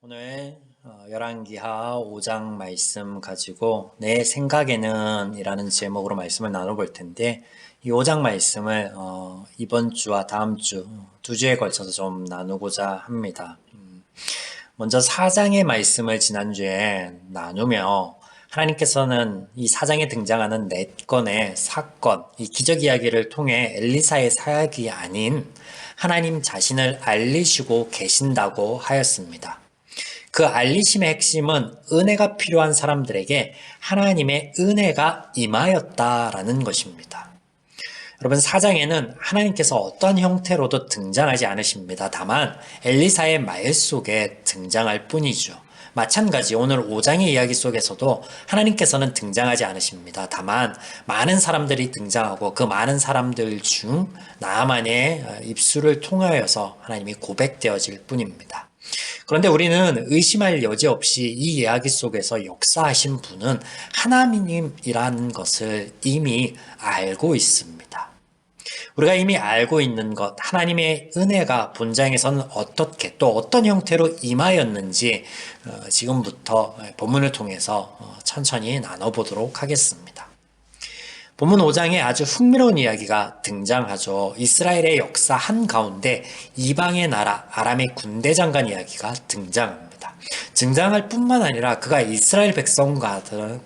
오늘 열왕기하 5장 말씀 가지고 내 생각에는 이라는 제목으로 말씀을 나눠볼 텐데, 이 5장 말씀을 이번 주와 다음 주 두 주에 걸쳐서 좀 나누고자 합니다. 먼저 4장의 말씀을 지난주에 나누며 하나님께서는 이 4장에 등장하는 4건의 사건, 이 기적 이야기를 통해 엘리사의 사역이 아닌 하나님 자신을 알리시고 계신다고 하였습니다. 그 알리심의 핵심은 은혜가 필요한 사람들에게 하나님의 은혜가 임하였다라는 것입니다. 여러분, 4장에는 하나님께서 어떠한 형태로도 등장하지 않으십니다. 다만 엘리사의 말 속에 등장할 뿐이죠. 마찬가지 오늘 5장의 이야기 속에서도 하나님께서는 등장하지 않으십니다. 다만 많은 사람들이 등장하고 그 많은 사람들 중 나아만의 입술을 통하여서 하나님이 고백되어질 뿐입니다. 그런데 우리는 의심할 여지 없이 이 이야기 속에서 역사하신 분은 하나님이라는 것을 이미 알고 있습니다. 우리가 이미 알고 있는 것, 하나님의 은혜가 본장에서는 어떻게 또 어떤 형태로 임하였는지 지금부터 본문을 통해서 천천히 나눠보도록 하겠습니다. 본문 5장에 아주 흥미로운 이야기가 등장하죠. 이스라엘의 역사 한가운데 이방의 나라 아람의 군대 장관 이야기가 등장합니다. 등장할 뿐만 아니라 그가 이스라엘 백성과는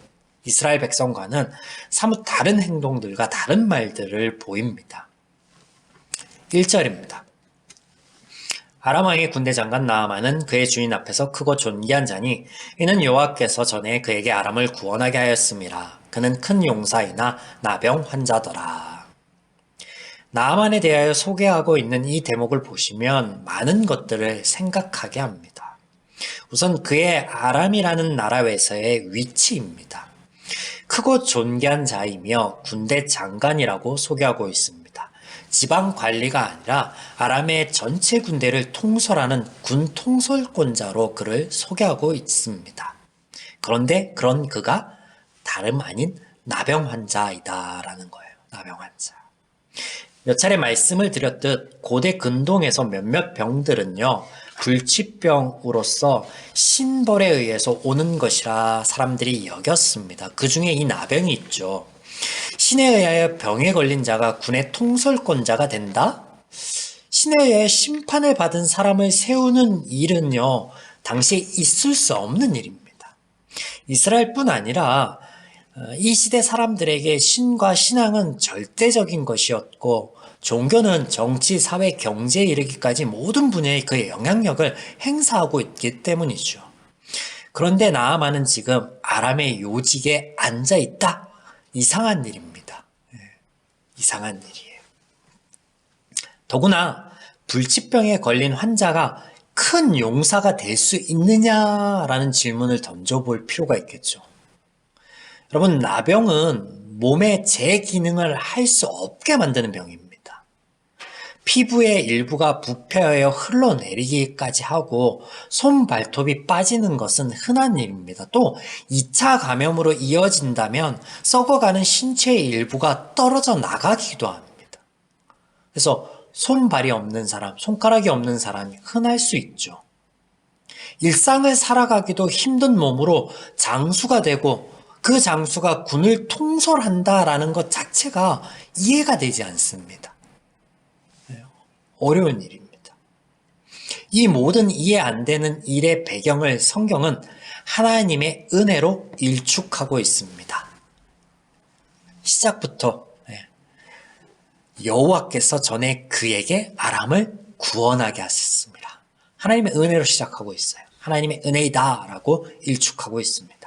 사뭇 다른 행동들과 다른 말들을 보입니다. 1절입니다. 아람 왕의 군대 장관 나아만은 그의 주인 앞에서 크고 존귀한 자니 이는 여호와께서 전에 그에게 아람을 구원하게 하였음이라. 그는 큰 용사이나 나병 환자더라. 나아만에 대하여 소개하고 있는 이 대목을 보시면 많은 것들을 생각하게 합니다. 우선 그의 아람이라는 나라에서의 위치입니다. 크고 존귀한 자이며 군대 장관이라고 소개하고 있습니다. 지방 관리가 아니라 아람의 전체 군대를 통솔하는 군 통솔권자로 그를 소개하고 있습니다. 그런데 그런 그가 다름 아닌 나병 환자이다라는 거예요. 나병 환자. 몇 차례 말씀을 드렸듯 고대 근동에서 몇몇 병들은요, 불치병으로서 신벌에 의해서 오는 것이라 사람들이 여겼습니다. 그 중에 이 나병이 있죠. 신에 의하여 병에 걸린 자가 군의 통솔권자가 된다? 신에 의하여 심판을 받은 사람을 세우는 일은요, 당시에 있을 수 없는 일입니다. 이스라엘뿐 아니라 이 시대 사람들에게 신과 신앙은 절대적인 것이었고, 종교는 정치, 사회, 경제에 이르기까지 모든 분야에 그의 영향력을 행사하고 있기 때문이죠. 그런데 나아만은 지금 아람의 요직에 앉아 있다? 이상한 일입니다. 이상한 일이에요. 더구나 불치병에 걸린 환자가 큰 용사가 될 수 있느냐라는 질문을 던져볼 필요가 있겠죠. 여러분, 나병은 몸의 제 기능을 할 수 없게 만드는 병입니다. 피부의 일부가 부패하여 흘러내리기까지 하고 손, 발톱이 빠지는 것은 흔한 일입니다. 또 2차 감염으로 이어진다면 썩어가는 신체의 일부가 떨어져 나가기도 합니다. 그래서 손발이 없는 사람, 손가락이 없는 사람이 흔할 수 있죠. 일상을 살아가기도 힘든 몸으로 장수가 되고 그 장수가 군을 통솔한다라는 것 자체가 이해가 되지 않습니다. 어려운 일입니다. 이 모든 이해 안 되는 일의 배경을 성경은 하나님의 은혜로 일축하고 있습니다. 시작부터 여호와께서 전에 그에게 아람을 구원하게 하셨습니다. 하나님의 은혜로 시작하고 있어요. 하나님의 은혜이다라고 일축하고 있습니다.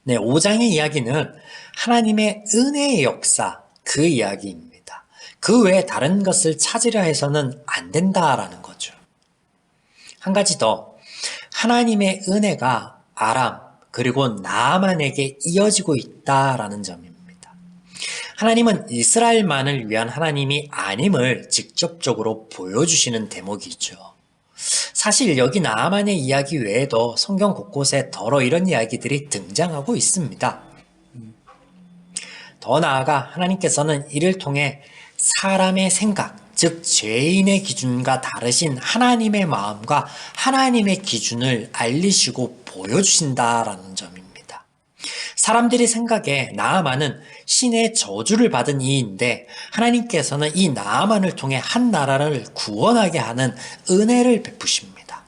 네, 5장의 이야기는 하나님의 은혜의 역사, 그 이야기입니다. 그 외에 다른 것을 찾으려 해서는 안 된다라는 거죠. 한 가지 더, 하나님의 은혜가 아람 그리고 나아만에게 이어지고 있다라는 점입니다. 하나님은 이스라엘만을 위한 하나님이 아님을 직접적으로 보여주시는 대목이죠. 사실 여기 나아만의 이야기 외에도 성경 곳곳에 더러 이런 이야기들이 등장하고 있습니다. 더 나아가 하나님께서는 이를 통해 사람의 생각, 즉 죄인의 기준과 다르신 하나님의 마음과 하나님의 기준을 알리시고 보여주신다라는 점입니다. 사람들이 생각에 나아만은 신의 저주를 받은 이인데 하나님께서는 이 나아만을 통해 한 나라를 구원하게 하는 은혜를 베푸십니다.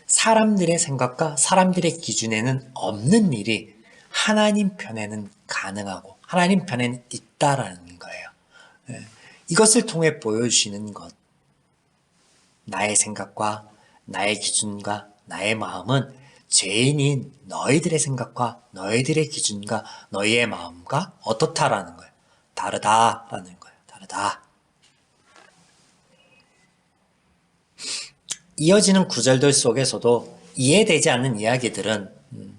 사람들의 생각과 사람들의 기준에는 없는 일이 하나님 편에는 가능하고 하나님 편에는 있다라는 거예요. 이것을 통해 보여주시는 것, 나의 생각과 나의 기준과 나의 마음은 죄인인 너희들의 생각과 너희들의 기준과 너희의 마음과 어떻다라는 거예요. 다르다라는 거예요. 다르다. 이어지는 구절들 속에서도 이해되지 않는 이야기들은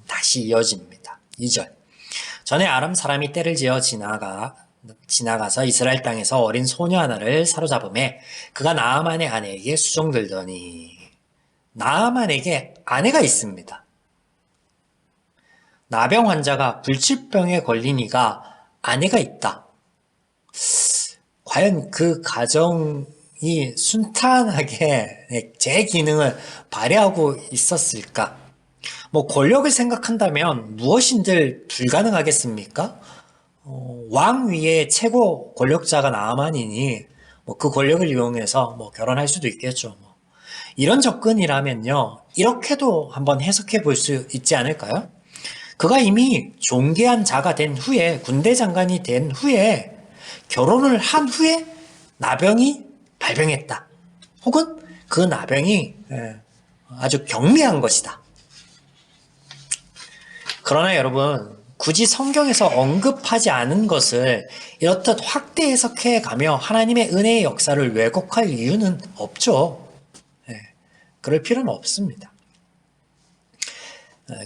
다시 이어집니다. 2절. 전에 아람 사람이 떼를 지어 지나가서 이스라엘 땅에서 어린 소녀 하나를 사로잡음에 그가 나아만의 아내에게 수종들더니. 나아만에게 아내가 있습니다. 나병 환자가 불치병에 걸린 이가 아내가 있다. 과연 그 가정이 순탄하게 제 기능을 발휘하고 있었을까? 권력을 생각한다면 무엇인들 불가능하겠습니까? 왕 위에 최고 권력자가 나아만이니 그 권력을 이용해서 결혼할 수도 있겠죠. 이런 접근이라면요, 이렇게도 한번 해석해 볼 수 있지 않을까요? 그가 이미 존귀한 자가 된 후에, 군대 장관이 된 후에, 결혼을 한 후에 나병이 발병했다. 혹은 그 나병이 아주 경미한 것이다. 그러나 여러분, 굳이 성경에서 언급하지 않은 것을 이렇듯 확대 해석해 가며 하나님의 은혜의 역사를 왜곡할 이유는 없죠. 그럴 필요는 없습니다.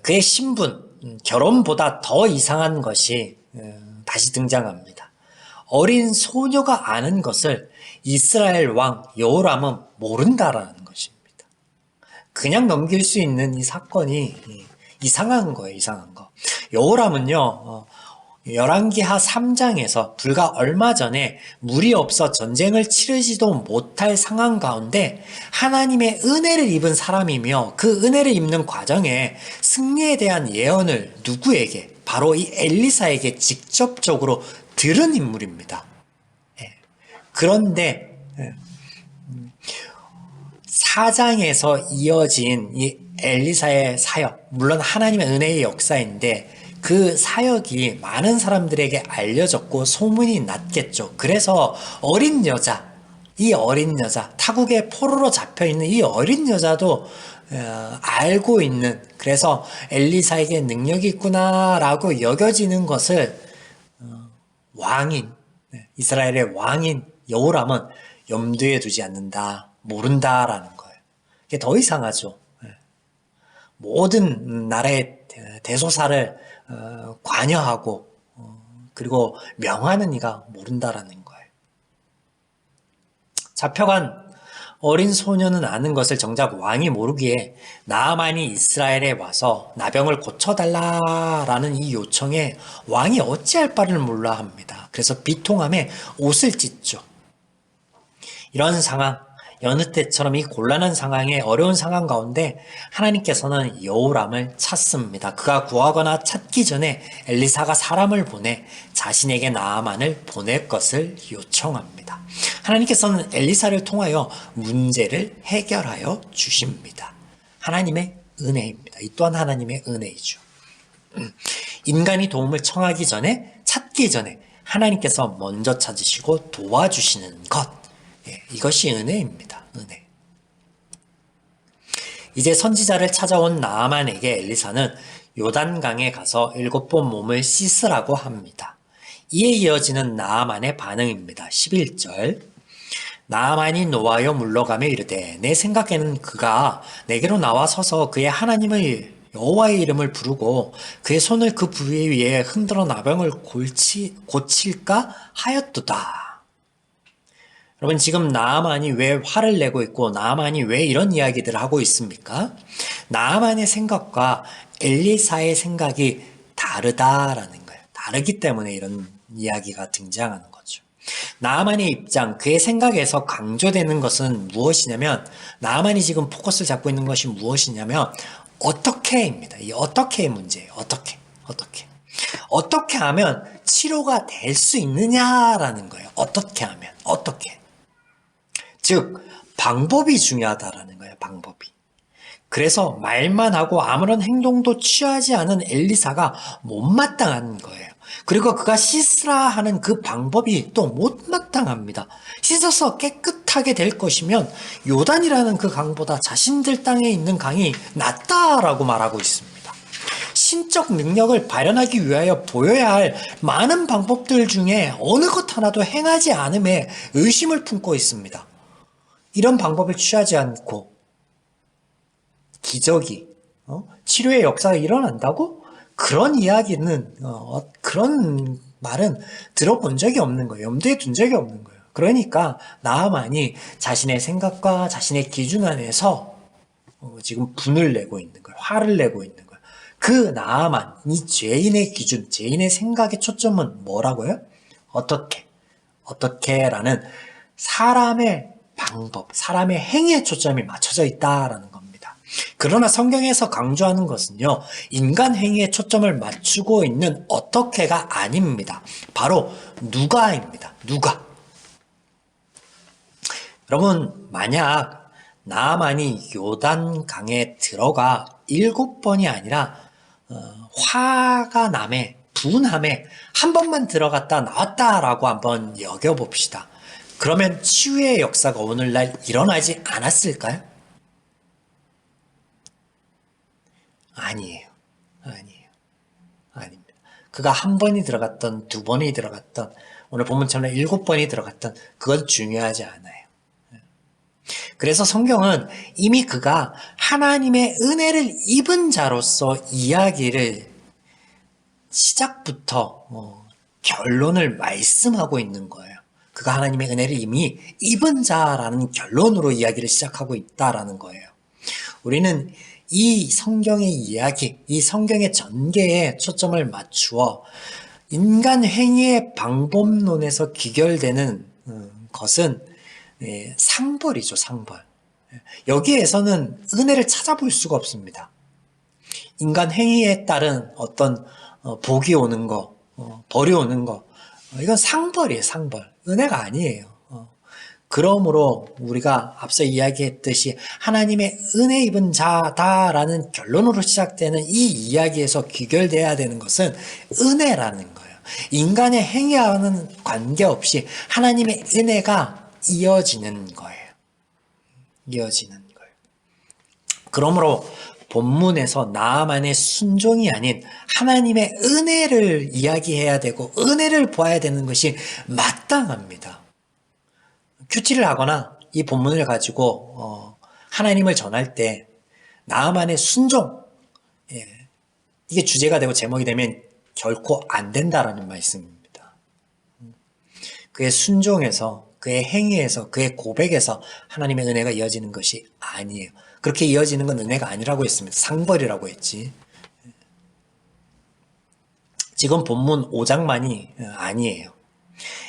그의 신분, 결혼보다 더 이상한 것이 다시 등장합니다. 어린 소녀가 아는 것을 이스라엘 왕 여호람은 모른다라는 것입니다. 그냥 넘길 수 있는 이 사건이 이상한 거예요. 이상한 거. 여호람은요, 열왕기하 3장에서 불과 얼마 전에 물이 없어 전쟁을 치르지도 못할 상황 가운데 하나님의 은혜를 입은 사람이며 그 은혜를 입는 과정에 승리에 대한 예언을 누구에게? 바로 이 엘리사에게 직접적으로 들은 인물입니다. 그런데 4장에서 이어진 이 엘리사의 사역, 물론 하나님의 은혜의 역사인데 그 사역이 많은 사람들에게 알려졌고 소문이 났겠죠. 그래서 이 어린 여자, 타국의 포로로 잡혀있는 이 어린 여자도 알고 있는, 그래서 엘리사에게 능력이 있구나라고 여겨지는 것을 이스라엘의 왕인 여호람은 염두에 두지 않는다, 모른다라는 거예요. 이게 더 이상하죠. 모든 나라의 대소사를 관여하고 그리고 명하는 이가 모른다라는 거예요. 잡혀간 어린 소녀는 아는 것을 정작 왕이 모르기에 나아만이 이스라엘에 와서 나병을 고쳐달라라는 이 요청에 왕이 어찌할 바를 몰라 합니다. 그래서 비통함에 옷을 찢죠. 이런 상황, 여느 때처럼 이 곤란한 상황에 어려운 상황 가운데 하나님께서는 여호람을 찾습니다. 그가 구하거나 찾기 전에 엘리사가 사람을 보내 자신에게 나아만을 보낼 것을 요청합니다. 하나님께서는 엘리사를 통하여 문제를 해결하여 주십니다. 하나님의 은혜입니다. 이 또한 하나님의 은혜이죠. 인간이 도움을 청하기 전에, 찾기 전에 하나님께서 먼저 찾으시고 도와주시는 것, 이것이 은혜입니다. 은혜. 이제 선지자를 찾아온 나아만에게 엘리사는 요단강에 가서 7번 몸을 씻으라고 합니다. 이에 이어지는 나아만의 반응입니다. 11절. 나아만이 노하여 물러가며 이르되 내 생각에는 그가 내게로 나와 서서 그의 하나님을 여호와의 이름을 부르고 그의 손을 그 부위 위에 흔들어 나병을 고칠까 하였도다. 여러분, 지금 나아만이 왜 화를 내고 있고 나아만이 왜 이런 이야기들을 하고 있습니까? 나아만의 생각과 엘리사의 생각이 다르다라는 거예요. 다르기 때문에 이런 이야기가 등장하는 거죠. 나아만의 입장, 그의 생각에서 강조되는 것은 무엇이냐면, 나아만이 지금 포커스를 잡고 있는 것이 무엇이냐면 어떻게입니다. 이 어떻게의 문제예요. 어떻게 하면 치료가 될 수 있느냐라는 거예요. 어떻게 하면, 어떻게. 즉, 방법이 중요하다라는 거예요. 방법이. 그래서 말만 하고 아무런 행동도 취하지 않은 엘리사가 못마땅한 거예요. 그리고 그가 씻으라 하는 그 방법이 또 못마땅합니다. 씻어서 깨끗하게 될 것이면 요단이라는 그 강보다 자신들 땅에 있는 강이 낫다라고 말하고 있습니다. 신적 능력을 발현하기 위하여 보여야 할 많은 방법들 중에 어느 것 하나도 행하지 않음에 의심을 품고 있습니다. 이런 방법을 취하지 않고 기적이, 치료의 역사가 일어난다고? 그런 이야기는, 그런 말은 들어본 적이 없는 거예요. 염두에 둔 적이 없는 거예요. 그러니까 나아만이 자신의 생각과 자신의 기준 안에서 지금 분을 내고 있는 거예요. 화를 내고 있는 거예요. 그 나아만, 이 죄인의 기준, 죄인의 생각의 초점은 뭐라고요? 어떻게라는 사람의 방법, 사람의 행위에 초점이 맞춰져 있다라는 겁니다. 그러나 성경에서 강조하는 것은요, 인간 행위에 초점을 맞추고 있는 어떻게가 아닙니다. 바로 누가입니다. 누가. 여러분, 만약 나아만이 요단강에 들어가 7번이 아니라 화가 남에, 분함에 한 번만 들어갔다 나왔다라고 한번 여겨봅시다. 그러면 치유의 역사가 오늘날 일어나지 않았을까요? 아니에요. 아닙니다. 그가 한 번이 들어갔던, 두 번이 들어갔던, 오늘 본문처럼 7번이 들어갔던, 그건 중요하지 않아요. 그래서 성경은 이미 그가 하나님의 은혜를 입은 자로서 이야기를 시작부터 결론을 말씀하고 있는 거예요. 그가 하나님의 은혜를 이미 입은 자라는 결론으로 이야기를 시작하고 있다라는 거예요. 우리는 이 성경의 이야기, 이 성경의 전개에 초점을 맞추어 인간 행위의 방법론에서 기결되는 것은 상벌이죠, 상벌. 여기에서는 은혜를 찾아볼 수가 없습니다. 인간 행위에 따른 어떤 복이 오는 거, 벌이 오는 거, 이건 상벌이에요, 상벌. 은혜가 아니에요. 그러므로 우리가 앞서 이야기했듯이 하나님의 은혜 입은 자다라는 결론으로 시작되는 이 이야기에서 귀결돼야 되는 것은 은혜라는 거예요. 인간의 행위와는 관계없이 하나님의 은혜가 이어지는 거예요. 그러므로 본문에서 나아만의 순종이 아닌 하나님의 은혜를 이야기해야 되고 은혜를 보아야 되는 것이 마땅합니다. 큐티를 하거나 이 본문을 가지고 하나님을 전할 때 나아만의 순종, 이게 주제가 되고 제목이 되면 결코 안 된다라는 말씀입니다. 그의 순종에서, 그의 행위에서, 그의 고백에서 하나님의 은혜가 이어지는 것이 아니에요. 그렇게 이어지는 건 은혜가 아니라고 했습니다. 상벌이라고 했지. 지금 본문 5장만이 아니에요.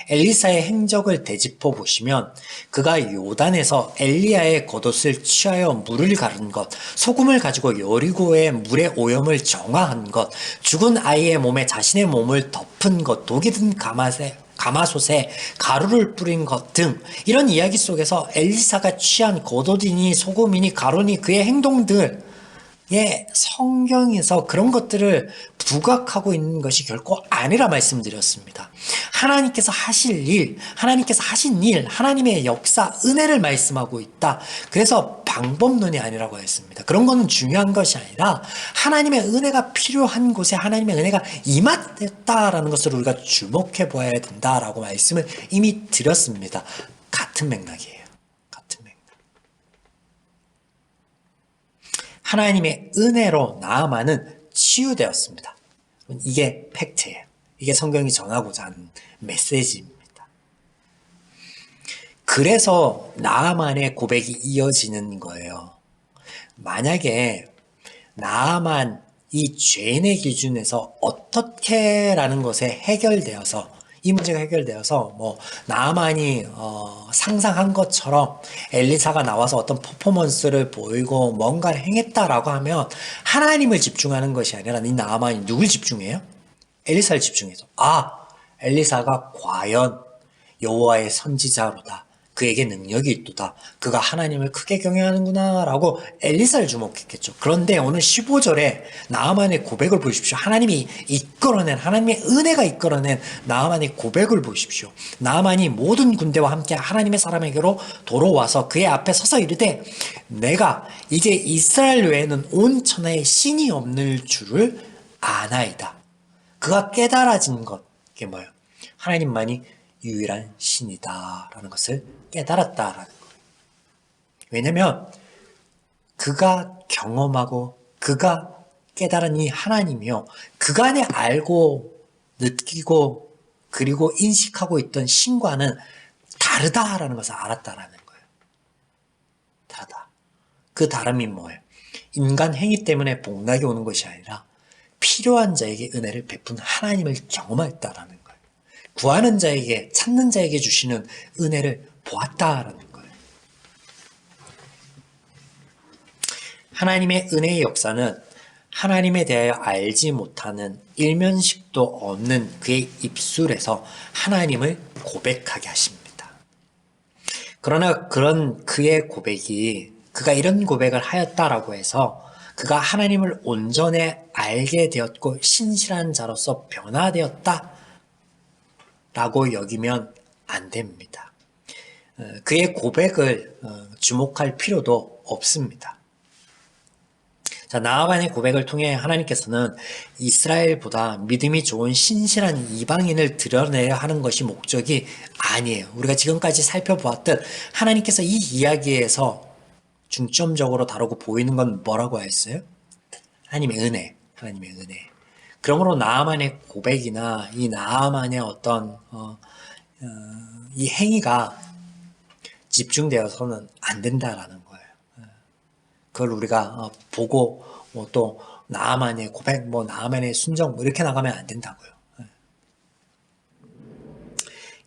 엘리사의 행적을 되짚어 보시면 그가 요단에서 엘리야의 겉옷을 취하여 물을 가른 것, 소금을 가지고 여리고의 물의 오염을 정화한 것, 죽은 아이의 몸에 자신의 몸을 덮은 것, 독이 든 가마솥에 가루를 뿌린 것 등 이런 이야기 속에서 엘리사가 취한 겉옷이니 소금이니 가루니 그의 행동들, 성경에서 그런 것들을 부각하고 있는 것이 결코 아니라 말씀드렸습니다. 하나님께서 하실 일, 하나님께서 하신 일, 하나님의 역사, 은혜를 말씀하고 있다. 그래서 방법론이 아니라고 했습니다. 그런 거는 중요한 것이 아니라 하나님의 은혜가 필요한 곳에 하나님의 은혜가 임했다라는 것을 우리가 주목해 보아야 된다라고 말씀을 이미 드렸습니다. 같은 맥락이에요. 하나님의 은혜로 나아만은 치유되었습니다. 이게 팩트예요. 이게 성경이 전하고자 하는 메시지입니다. 그래서 나아만의 고백이 이어지는 거예요. 만약에 나아만 이 죄인의 기준에서 어떻게라는 것에 해결되어서 이 문제가 해결되어서 뭐 나아만이 상상한 것처럼 엘리사가 나와서 어떤 퍼포먼스를 보이고 뭔가를 행했다라고 하면 하나님을 집중하는 것이 아니라 이 나아만이 누굴 집중해요? 엘리사를 집중해서 엘리사가 과연 여호와의 선지자로다. 그에게 능력이 있도다. 그가 하나님을 크게 경외하는구나 라고 엘리사를 주목했겠죠. 그런데 오늘 15절에 나아만의 고백을 보십시오. 하나님이 이끌어낸, 하나님의 은혜가 이끌어낸 나아만의 고백을 보십시오. 나아만이 모든 군대와 함께 하나님의 사람에게로 돌아와서 그의 앞에 서서 이르되 내가 이제 이스라엘 외에는 온 천하에 신이 없는 줄을 아나이다. 그가 깨달아진 것, 이게 뭐예요? 하나님만이 유일한 신이다 라는 것을 깨달았다라는 거예요. 왜냐면 그가 경험하고 그가 깨달은 이 하나님이요, 그간에 알고 느끼고 그리고 인식하고 있던 신과는 다르다라는 것을 알았다라는 거예요. 다르다. 그 다름이 뭐예요? 인간 행위 때문에 복락이 오는 것이 아니라 필요한 자에게 은혜를 베푼 하나님을 경험했다라는 거예요. 구하는 자에게, 찾는 자에게 주시는 은혜를 보았다라는 거예요. 하나님의 은혜의 역사는 하나님에 대하여 알지 못하는 일면식도 없는 그의 입술에서 하나님을 고백하게 하십니다. 그러나 그런 그의 고백이, 그가 이런 고백을 하였다라고 해서 그가 하나님을 온전히 알게 되었고 신실한 자로서 변화되었다 라고 여기면 안 됩니다. 그의 고백을 주목할 필요도 없습니다. 자, 나아만의 고백을 통해 하나님께서는 이스라엘보다 믿음이 좋은 신실한 이방인을 드러내려 하는 것이 목적이 아니에요. 우리가 지금까지 살펴보았듯 하나님께서 이 이야기에서 중점적으로 다루고 보이는 건 뭐라고 했어요? 하나님의 은혜, 하나님의 은혜. 그러므로 나아만의 고백이나 이 나아만의 어떤 이 행위가 집중되어서는 안 된다라는 거예요. 그걸 우리가 보고 또 나아만의 고백, 나아만의 순종 이렇게 나가면 안 된다고요.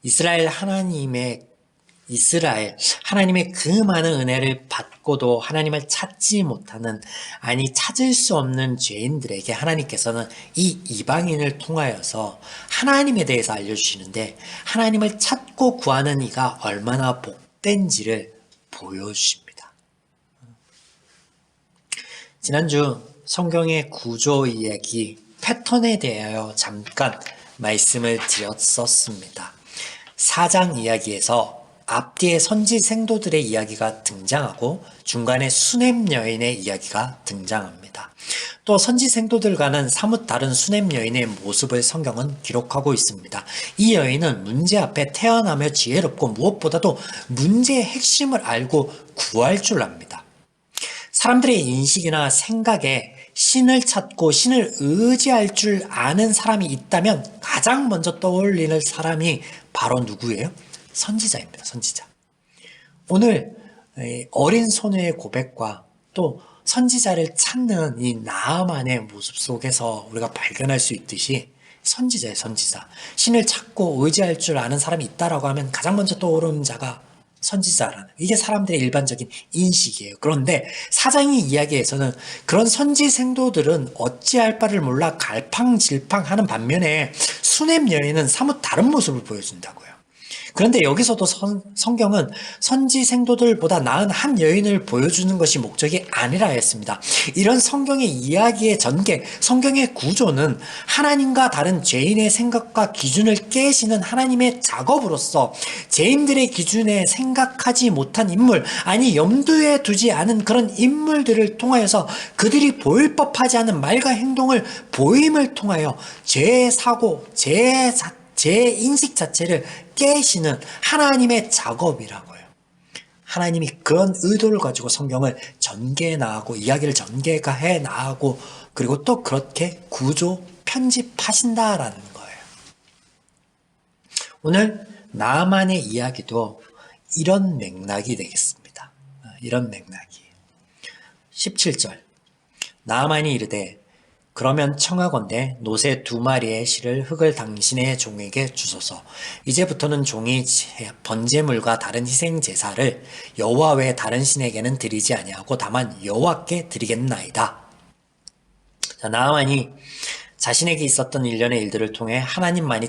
이스라엘 하나님의 그 많은 은혜를 받고도 하나님을 찾지 못하는, 아니 찾을 수 없는 죄인들에게 하나님께서는 이 이방인을 통하여서 하나님에 대해서 알려주시는데 하나님을 찾고 구하는 이가 얼마나 복된지를 보여주십니다. 지난주 성경의 구조 이야기 패턴에 대하여 잠깐 말씀을 드렸었습니다. 4장 이야기에서 앞뒤에 선지 생도들의 이야기가 등장하고 중간에 수냄 여인의 이야기가 등장합니다. 또 선지 생도들과는 사뭇 다른 수냄 여인의 모습을 성경은 기록하고 있습니다. 이 여인은 문제 앞에 태어나며 지혜롭고 무엇보다도 문제의 핵심을 알고 구할 줄 압니다. 사람들의 인식이나 생각에 신을 찾고 신을 의지할 줄 아는 사람이 있다면 가장 먼저 떠올리는 사람이 바로 누구예요? 선지자입니다. 선지자. 오늘 어린 소녀의 고백과 또 선지자를 찾는 이 나아만의 모습 속에서 우리가 발견할 수 있듯이 선지자예요. 선지자. 신을 찾고 의지할 줄 아는 사람이 있다라고 하면 가장 먼저 떠오르는 자가 선지자라는, 이게 사람들의 일반적인 인식이에요. 그런데 사장의 이야기에서는 그런 선지 생도들은 어찌할 바를 몰라 갈팡질팡하는 반면에 수냄 여인은 사뭇 다른 모습을 보여준다고요. 그런데 여기서도 성경은 선지 생도들보다 나은 한 여인을 보여주는 것이 목적이 아니라 했습니다. 이런 성경의 이야기의 전개, 성경의 구조는 하나님과 다른 죄인의 생각과 기준을 깨시는 하나님의 작업으로서 죄인들의 기준에 생각하지 못한 인물, 아니 염두에 두지 않은 그런 인물들을 통하여서 그들이 보일 법하지 않은 말과 행동을 보임을 통하여 죄의 사고, 제 인식 자체를 깨시는 하나님의 작업이라고요. 하나님이 그런 의도를 가지고 성경을 전개해 나가고 이야기를 전개해 나가고 그리고 또 그렇게 구조 편집하신다라는 거예요. 오늘 나아만의 이야기도 이런 맥락이 되겠습니다. 이런 맥락이에요. 17절 나아만이 이르되 그러면 청하건대 노새 2마리의 실을 흙을 당신의 종에게 주소서. 이제부터는 종이 번제물과 다른 희생 제사를 여호와 외 다른 신에게는 드리지 아니하고 다만 여호와께 드리겠나이다. 자, 나아만이 자신에게 있었던 일련의 일들을 통해 하나님만이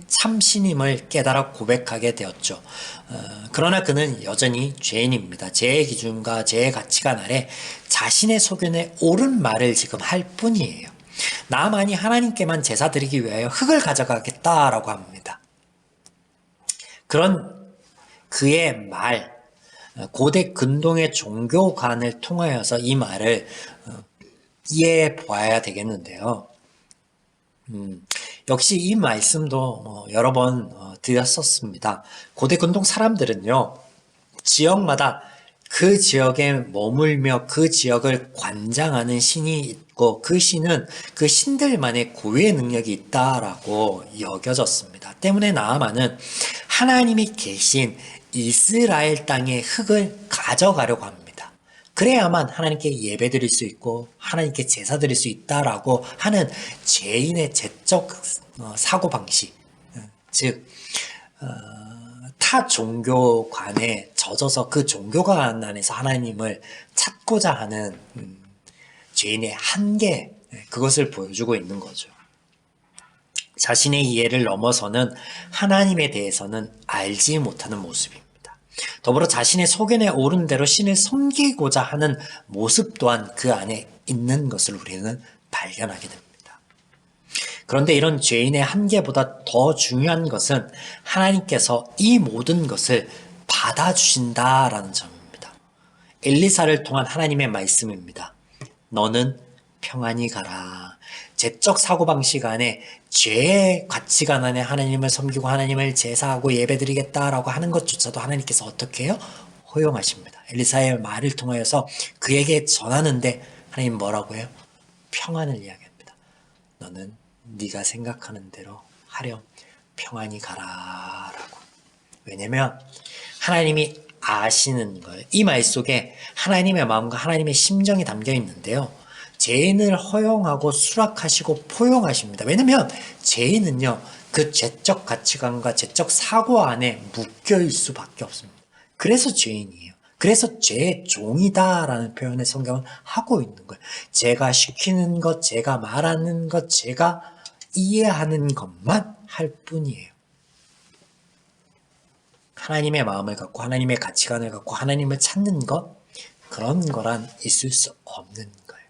참신임을 깨달아 고백하게 되었죠. 그러나 그는 여전히 죄인입니다. 제 기준과 제 가치관 아래 자신의 소견에 옳은 말을 지금 할 뿐이에요. 나만이 하나님께만 제사 드리기 위하여 흙을 가져가겠다라고 합니다. 그런 그의 말, 고대 근동의 종교관을 통하여서 이 말을 이해해 보아야 되겠는데요. 역시 이 말씀도 여러 번 드렸었습니다. 고대 근동 사람들은요, 지역마다 그 지역에 머물며 그 지역을 관장하는 신이 있고 그 신은 그 신들만의 고유의 능력이 있다라고 여겨졌습니다. 때문에 나아만은 하나님이 계신 이스라엘 땅의 흙을 가져가려고 합니다. 그래야만 하나님께 예배 드릴 수 있고 하나님께 제사 드릴 수 있다라고 하는 죄인의 죄적 사고방식, 즉 타 종교관에 젖어서 그 종교관 안에서 하나님을 찾고자 하는 죄인의 한계, 그것을 보여주고 있는 거죠. 자신의 이해를 넘어서는 하나님에 대해서는 알지 못하는 모습입니다. 더불어 자신의 소견에 오른 대로 신을 섬기고자 하는 모습 또한 그 안에 있는 것을 우리는 발견하게 됩니다. 그런데 이런 죄인의 한계보다 더 중요한 것은 하나님께서 이 모든 것을 받아주신다라는 점입니다. 엘리사를 통한 하나님의 말씀입니다. 너는 평안히 가라. 죄적 사고방식 안에 죄의 가치관 안에 하나님을 섬기고 하나님을 제사하고 예배드리겠다라고 하는 것조차도 하나님께서 어떻게 해요? 허용하십니다. 엘리사의 말을 통하여서 그에게 전하는데 하나님 뭐라고 해요? 평안을 이야기합니다. 너는 네가 생각하는 대로 하렴 평안히 가라라고. 왜냐면 하나님이 아시는 거예요. 이 말 속에 하나님의 마음과 하나님의 심정이 담겨 있는데요. 죄인을 허용하고 수락하시고 포용하십니다. 왜냐면 죄인은요, 그 죄적 가치관과 죄적 사고 안에 묶여있을 수밖에 없습니다. 그래서 죄인이에요. 그래서 죄의 종이다라는 표현을 성경은 하고 있는 거예요. 제가 시키는 것, 제가 말하는 것, 제가 이해하는 것만 할 뿐이에요. 하나님의 마음을 갖고 하나님의 가치관을 갖고 하나님을 찾는 것, 그런 거란 있을 수 없는 거예요.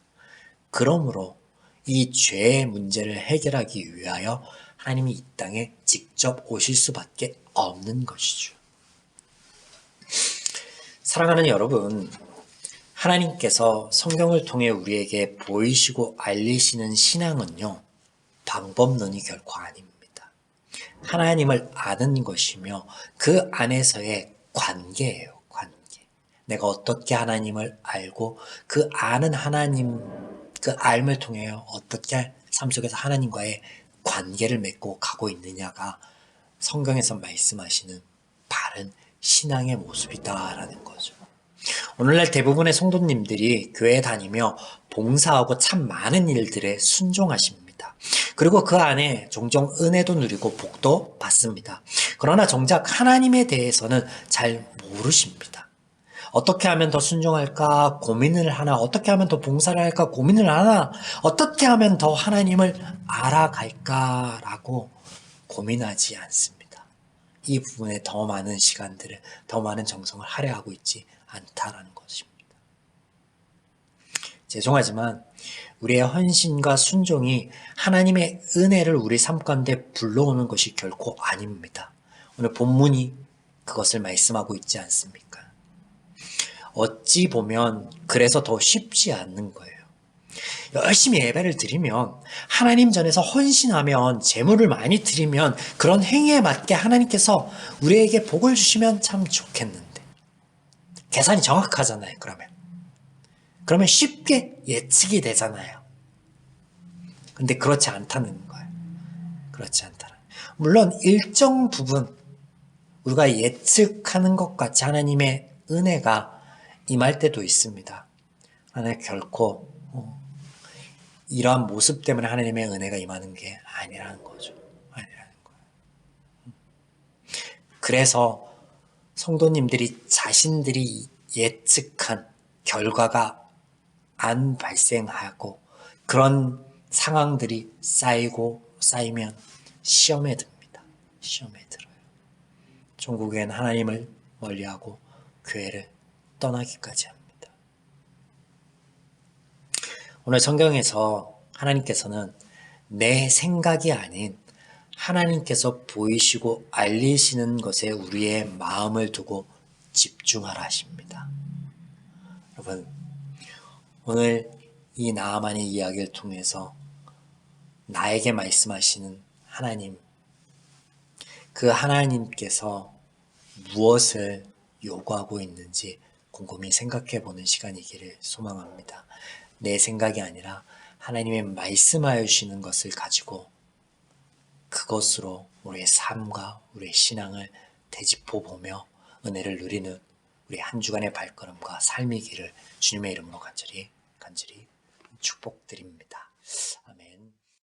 그러므로 이 죄의 문제를 해결하기 위하여 하나님이 이 땅에 직접 오실 수밖에 없는 것이죠. 사랑하는 여러분, 하나님께서 성경을 통해 우리에게 보이시고 알리시는 신앙은요, 방법론이 결코 아닙니다. 하나님을 아는 것이며 그 안에서의 관계예요, 관계. 내가 어떻게 하나님을 알고 그 아는 하나님, 그 알을 통해 어떻게 삶 속에서 하나님과의 관계를 맺고 가고 있느냐가 성경에서 말씀하시는 바른 신앙의 모습이다라는 거죠. 오늘날 대부분의 성도님들이 교회 다니며 봉사하고 참 많은 일들에 순종하십니다. 그리고 그 안에 종종 은혜도 누리고 복도 받습니다. 그러나 정작 하나님에 대해서는 잘 모르십니다. 어떻게 하면 더 순종할까 고민을 하나, 어떻게 하면 더 봉사를 할까 고민을 하나, 어떻게 하면 더 하나님을 알아갈까라고 고민하지 않습니다. 이 부분에 더 많은 시간들을, 더 많은 정성을 할애하고 있지 않다라는 것입니다. 죄송하지만 우리의 헌신과 순종이 하나님의 은혜를 우리 삶 가운데 불러오는 것이 결코 아닙니다. 오늘 본문이 그것을 말씀하고 있지 않습니까? 어찌 보면 그래서 더 쉽지 않는 거예요. 열심히 예배를 드리면, 하나님 전에서 헌신하면, 제물을 많이 드리면 그런 행위에 맞게 하나님께서 우리에게 복을 주시면 참 좋겠는데, 계산이 정확하잖아요. 그러면 쉽게 예측이 되잖아요. 근데 그렇지 않다는 거예요. 그렇지 않다는. 물론 일정 부분 우리가 예측하는 것 같이 하나님의 은혜가 임할 때도 있습니다. 그러나 결코 이러한 모습 때문에 하나님의 은혜가 임하는 게 아니라는 거죠. 아니라는 거예요. 그래서 성도님들이 자신들이 예측한 결과가 안 발생하고 그런 상황들이 쌓이면 시험에 듭니다. 시험에 들어요. 종국엔 하나님을 멀리하고 교회를 떠나기까지 합니다. 오늘 성경에서 하나님께서는 내 생각이 아닌 하나님께서 보이시고 알리시는 것에 우리의 마음을 두고 집중하라 하십니다. 여러분, 오늘 이 나아만의 이야기를 통해서 나에게 말씀하시는 하나님, 그 하나님께서 무엇을 요구하고 있는지 곰곰이 생각해 보는 시간이기를 소망합니다. 내 생각이 아니라 하나님의 말씀하여 주시는 것을 가지고 그것으로 우리의 삶과 우리의 신앙을 되짚어 보며 은혜를 누리는 우리 한 주간의 발걸음과 삶이기를 주님의 이름으로 간절히 축복드립니다.